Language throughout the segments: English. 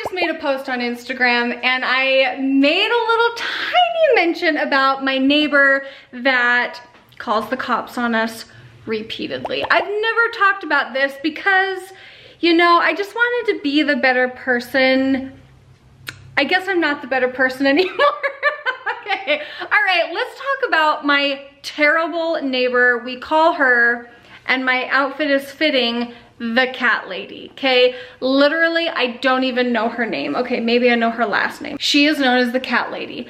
just made a post on Instagram and I made a little tiny mention about my neighbor that calls the cops on us repeatedly. I've never talked about this because, you know, I just wanted to be the better person. I guess I'm not the better person anymore. Okay, all right, let's talk about my terrible neighbor. We call her, and my outfit is fitting, the cat lady, okay? Literally, I don't even know her name. Okay, maybe I know her last name. She is known as the cat lady.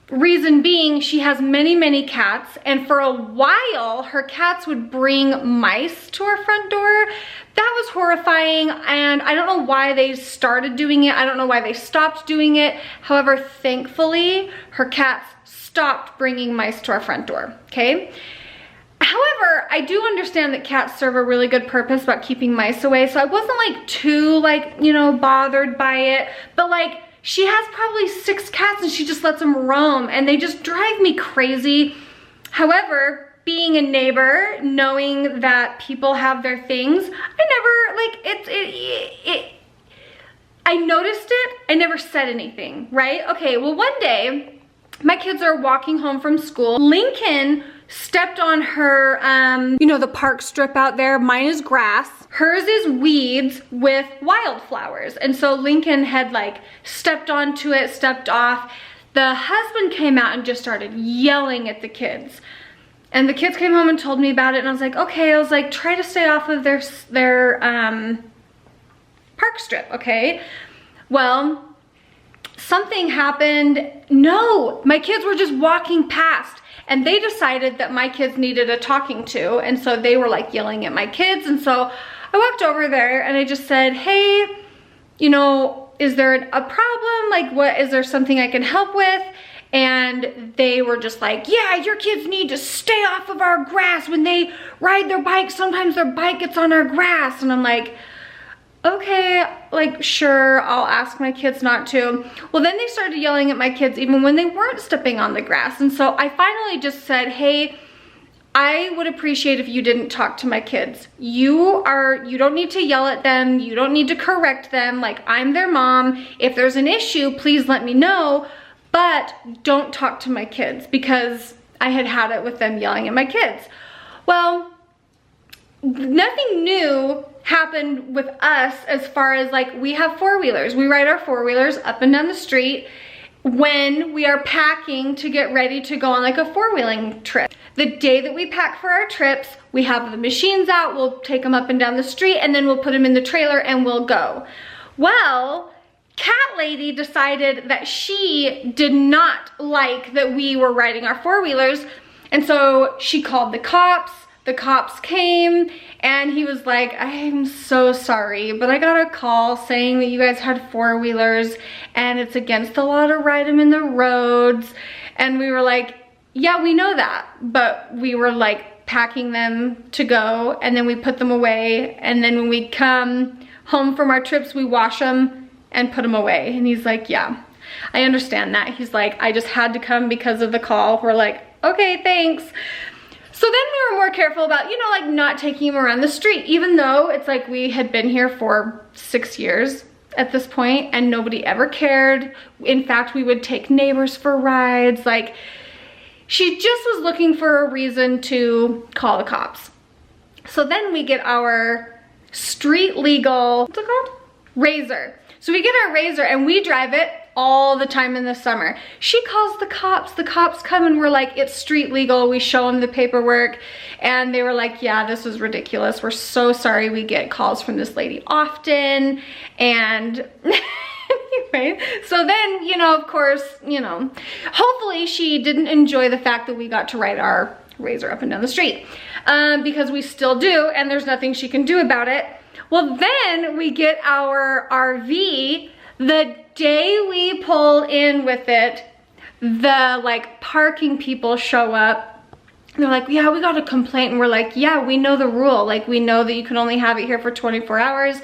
Reason being, she has many, many cats, and for a while, her cats would bring mice to our front door. That was horrifying, and I don't know why they started doing it. I don't know why they stopped doing it. However, thankfully, her cats stopped bringing mice to our front door, okay? However, I do understand that cats serve a really good purpose about keeping mice away, so I wasn't like too bothered by it, but like, she has probably 6 cats and she just lets them roam and they just drive me crazy. However, being a neighbor, knowing that people have their things, I noticed it, I never said anything, right? Okay, well one day, my kids are walking home from school. Lincoln stepped on her, the park strip out there. Mine is grass. Hers is weeds with wildflowers. And so Lincoln had like stepped onto it, stepped off. The husband came out and just started yelling at the kids. And the kids came home and told me about it. And I was like, okay, I was like, try to stay off of their park strip, okay? Well, something happened. No, my kids were just walking past and they decided that my kids needed a talking to. And so they were like yelling at my kids. And so I walked over there and I just said, hey, is there a problem? Like, is there something I can help with? And they were just like, yeah, your kids need to stay off of our grass. When they ride their bike, sometimes their bike gets on our grass. And I'm like, okay, like, sure, I'll ask my kids not to. Well, then they started yelling at my kids even when they weren't stepping on the grass. And so I finally just said, hey, I would appreciate if you didn't talk to my kids. You don't need to yell at them. You don't need to correct them. Like, I'm their mom. If there's an issue, please let me know, but don't talk to my kids, because I had it with them yelling at my kids. Well, nothing new happened with us as far as like, we have 4-wheelers. We ride our 4-wheelers up and down the street when we are packing to get ready to go on like a 4-wheeling trip. The day that we pack for our trips, we have the machines out, we'll take them up and down the street, and then we'll put them in the trailer and we'll go. Well, cat lady decided that she did not like that we were riding our 4-wheelers, and so she called the cops. The cops came and he was like, I'm so sorry, but I got a call saying that you guys had 4-wheelers and it's against the law to ride them in the roads. And we were like, yeah, we know that, but we were like packing them to go, and then we put them away, and then when we come home from our trips, we wash them and put them away. And he's like, yeah, I understand that. He's like, I just had to come because of the call. We're like, okay, thanks. So then we were more careful about, like not taking him around the street, even though it's like we had been here for 6 years at this point and nobody ever cared. In fact, we would take neighbors for rides. Like, she just was looking for a reason to call the cops. So then we get our street legal, what's it called? Razor. So we get our Razor and we drive it all the time in the summer. She calls the cops come and we're like, it's street legal. We show them the paperwork and they were like, yeah, this is ridiculous. We're so sorry, we get calls from this lady often. And anyway, so then, of course, hopefully she didn't enjoy the fact that we got to ride our Razor up and down the street, because we still do and there's nothing she can do about it. Well, then we get our RV. The day we pull in with it, the like parking people show up. They're like, yeah, we got a complaint. And we're like, yeah, we know the rule. Like, we know that you can only have it here for 24 hours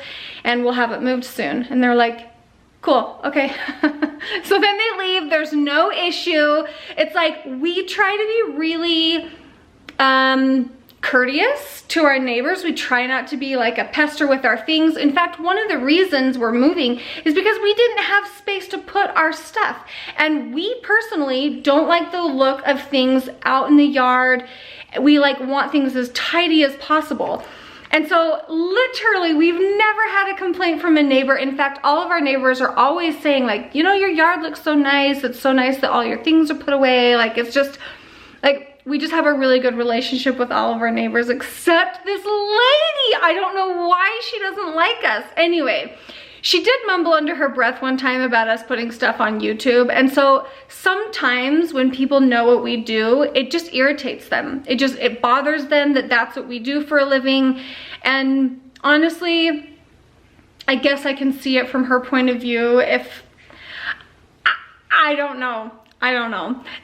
and we'll have it moved soon. And they're like, cool, okay. So then they leave, there's no issue. It's like, we try to be really courteous to our neighbors. We try not to be like a pester with our things. In fact, one of the reasons we're moving is because we didn't have space to put our stuff. And we personally don't like the look of things out in the yard. We like want things as tidy as possible. And so literally we've never had a complaint from a neighbor. In fact, all of our neighbors are always saying like, you know, your yard looks so nice. It's so nice that all your things are put away. Like, it's just like, we just have a really good relationship with all of our neighbors, except this lady. I don't know why she doesn't like us. Anyway, she did mumble under her breath one time about us putting stuff on YouTube. And so sometimes when people know what we do, it just irritates them. It bothers them that that's what we do for a living. And honestly, I guess I can see it from her point of view. If, I don't know.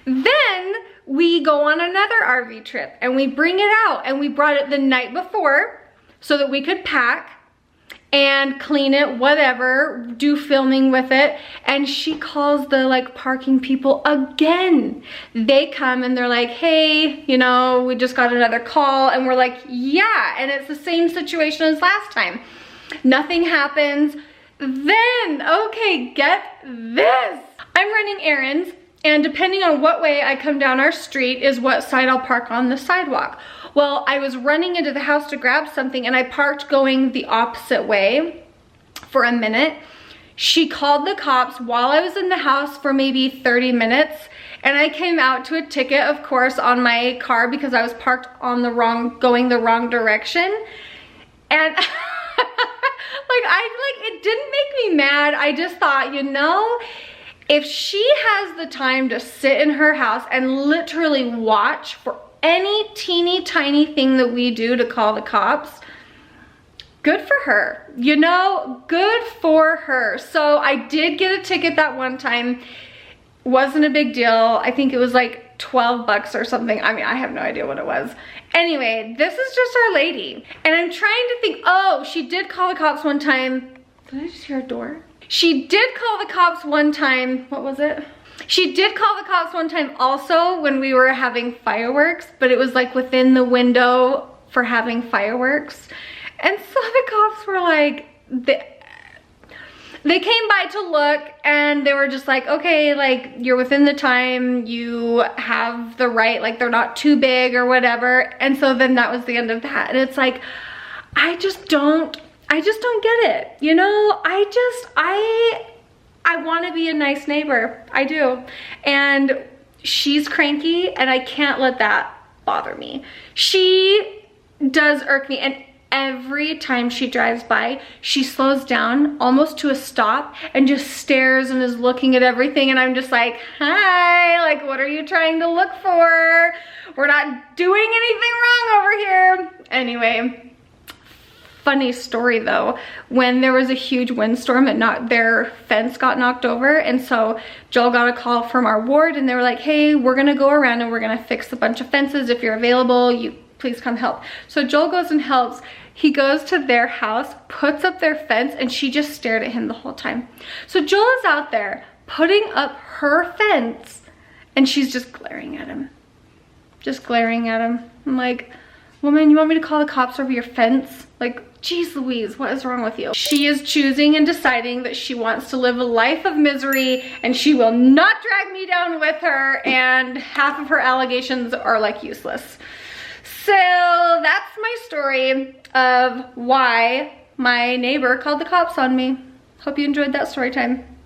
Then we go on another RV trip and we bring it out, and we brought it the night before so that we could pack and clean it, whatever, do filming with it. And she calls the like parking people again. They come and they're like, hey, you know, we just got another call. And we're like, yeah. And it's the same situation as last time. Nothing happens. Then, okay, get this. I'm running errands, and depending on what way I come down our street is what side I'll park on the sidewalk. Well, I was running into the house to grab something, and I parked going the opposite way for a minute. She called the cops while I was in the house for maybe 30 minutes, and I came out to a ticket, of course, on my car because I was parked on the going the wrong direction. And it didn't make me mad. I just thought, you know, if she has the time to sit in her house and literally watch for any teeny tiny thing that we do to call the cops, good for her, you know, good for her. So I did get a ticket that one time. Wasn't a big deal. I think it was like 12 bucks or something. I mean, I have no idea what it was. Anyway, this is just our lady. And I'm trying to think, oh, she did call the cops one time. Did I just hear a door? She did call the cops one time. What was it? She did call the cops one time also when we were having fireworks, but it was like within the window for having fireworks. And so the cops were like, they came by to look, and they were just like, okay, like, you're within the time, you have the right, like, they're not too big or whatever. And so then that was the end of that. And it's like, I just don't get it. You know, I want to be a nice neighbor. I do. And she's cranky, and I can't let that bother me. She does irk me, and every time she drives by, she slows down almost to a stop and just stares and is looking at everything. And I'm just like, hi, like, what are you trying to look for? We're not doing anything wrong over here. Anyway, funny story though, when there was a huge windstorm and their fence got knocked over, and so Joel got a call from our ward, and they were like, hey, we're gonna go around and we're gonna fix a bunch of fences. If you're available, you please come help. So Joel goes and helps. He goes to their house, puts up their fence, and she just stared at him the whole time. So Joel is out there putting up her fence, and she's just glaring at him. Just glaring at him. I'm like, woman, you want me to call the cops over your fence? Like, geez Louise, what is wrong with you? She is choosing and deciding that she wants to live a life of misery, and she will not drag me down with her, and half of her allegations are like useless. So that's my story of why my neighbor called the cops on me. Hope you enjoyed that story time.